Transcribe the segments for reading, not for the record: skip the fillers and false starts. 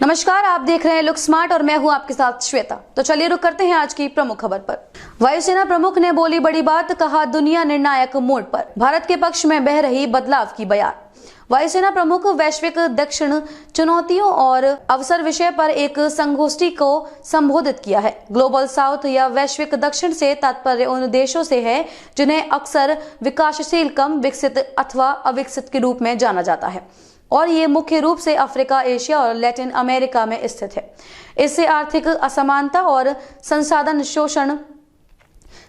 नमस्कार, आप देख रहे हैं लुक स्मार्ट और मैं हूं आपके साथ श्वेता। तो चलिए रुक करते हैं आज की प्रमुख खबर पर। वायुसेना प्रमुख ने बोली बड़ी बात, कहा दुनिया निर्णायक मोड़ पर, भारत के पक्ष में बह रही बदलाव की बयान। वायुसेना प्रमुख वैश्विक दक्षिण चुनौतियों और अवसर विषय पर एक संगोष्ठी को संबोधित किया है। ग्लोबल साउथ या वैश्विक दक्षिण से तात्पर्य उन देशों से है जिन्हें अक्सर विकासशील, कम विकसित अथवा अविकसित के रूप में जाना जाता है, और ये मुख्य रूप से अफ्रीका, एशिया और लैटिन अमेरिका में स्थित है। इससे आर्थिक असमानता और संसाधन शोषण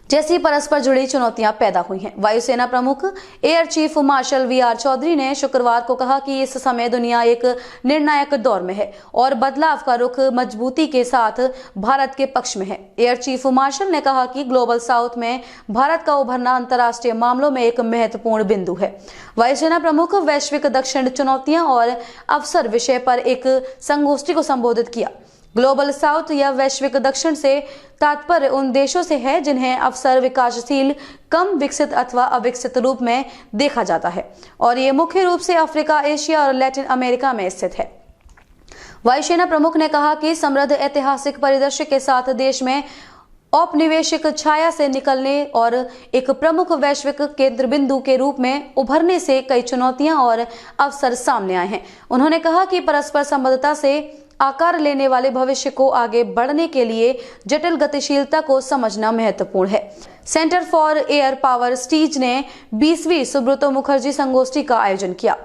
जैसी परस्पर जुड़ी चुनौतियां पैदा हुई हैं। वायुसेना प्रमुख air chief marshal V R. Chaudhari ने शुक्रवार को कहा कि इस समय दुनिया एक निर्णायक दौर में है और बदलाव का रुख मजबूती के साथ भारत के पक्ष में है। एयर चीफ मार्शल ने कहा कि ग्लोबल साउथ में भारत का उभरना अंतर्राष्ट्रीय मामलों में एक महत्वपूर्ण बिंदु है। वायुसेना प्रमुख वैश्विक दक्षिण चुनौतियां और अवसर विषय पर एक संगोष्ठी को संबोधित किया। ग्लोबल साउथ या वैश्विक दक्षिण से तात्पर्य उन देशों से है जिन्हें अक्सर विकासशील, कम विकसित अथवा अविकसित रूप में देखा जाता है, और ये मुख्य रूप से अफ्रीका, एशिया और लैटिन अमेरिका में स्थित है। वायुसेना प्रमुख ने कहा कि समृद्ध ऐतिहासिक परिदृश्य के साथ देश में औपनिवेशिक छाया से निकलने और एक प्रमुख वैश्विक केंद्र बिंदु के रूप में उभरने से कई चुनौतियां और अवसर सामने आए हैं। उन्होंने कहा कि परस्पर संबद्धता से आकार लेने वाले भविष्य को आगे बढ़ने के लिए जटिल गतिशीलता को समझना महत्वपूर्ण है। सेंटर फॉर एयर पावर स्टीज ने 20वीं सुब्रतो मुखर्जी संगोष्ठी का आयोजन किया।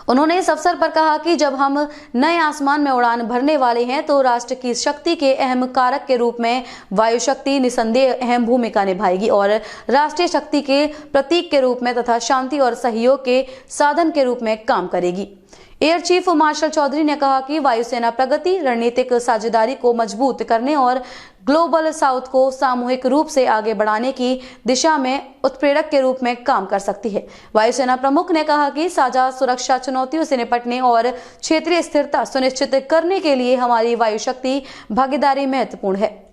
उन्होंने इस अवसर पर कहा कि जब हम नए आसमान में उड़ान भरने वाले हैं तो राष्ट्र की शक्ति के अहम कारक के रूप में वायु शक्ति निसंदेह अहम भूमिका निभाएगी और राष्ट्रीय शक्ति के प्रतीक के रूप में तथा शांति और सहयोग के साधन के रूप में काम करेगी। एयर चीफ मार्शल चौधरी ने कहा कि वायुसेना प्रगति, रणनीतिक साझेदारी को मजबूत करने और ग्लोबल साउथ को सामूहिक रूप से आगे बढ़ाने की दिशा में उत्प्रेरक के रूप में काम कर सकती है। वायुसेना प्रमुख ने कहा कि साझा सुरक्षा चुनौतियों से निपटने और क्षेत्रीय स्थिरता सुनिश्चित करने के लिए हमारी वायु शक्ति भागीदारी महत्वपूर्ण है।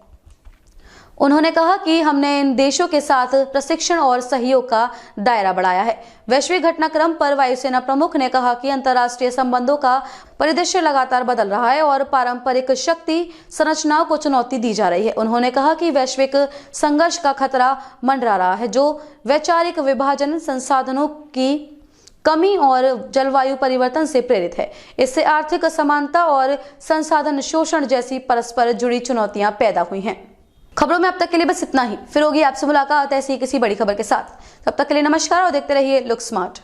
उन्होंने कहा कि हमने इन देशों के साथ प्रशिक्षण और सहयोग का दायरा बढ़ाया है। वैश्विक घटनाक्रम पर वायुसेना प्रमुख ने कहा कि अंतर्राष्ट्रीय संबंधों का परिदृश्य लगातार बदल रहा है और पारंपरिक शक्ति संरचनाओं को चुनौती दी जा रही है। उन्होंने कहा कि वैश्विक संघर्ष का खतरा मंडरा रहा है, जो वैचारिक विभाजन, संसाधनों की कमी और जलवायु परिवर्तन से प्रेरित है। इससे आर्थिक असमानता और संसाधन शोषण जैसी परस्पर जुड़ी चुनौतियां पैदा हुई हैं। खबरों में अब तक के लिए बस इतना ही। फिर होगी आपसे मुलाकात ऐसी किसी बड़ी खबर के साथ। तब तक के लिए नमस्कार और देखते रहिए लुक स्मार्ट।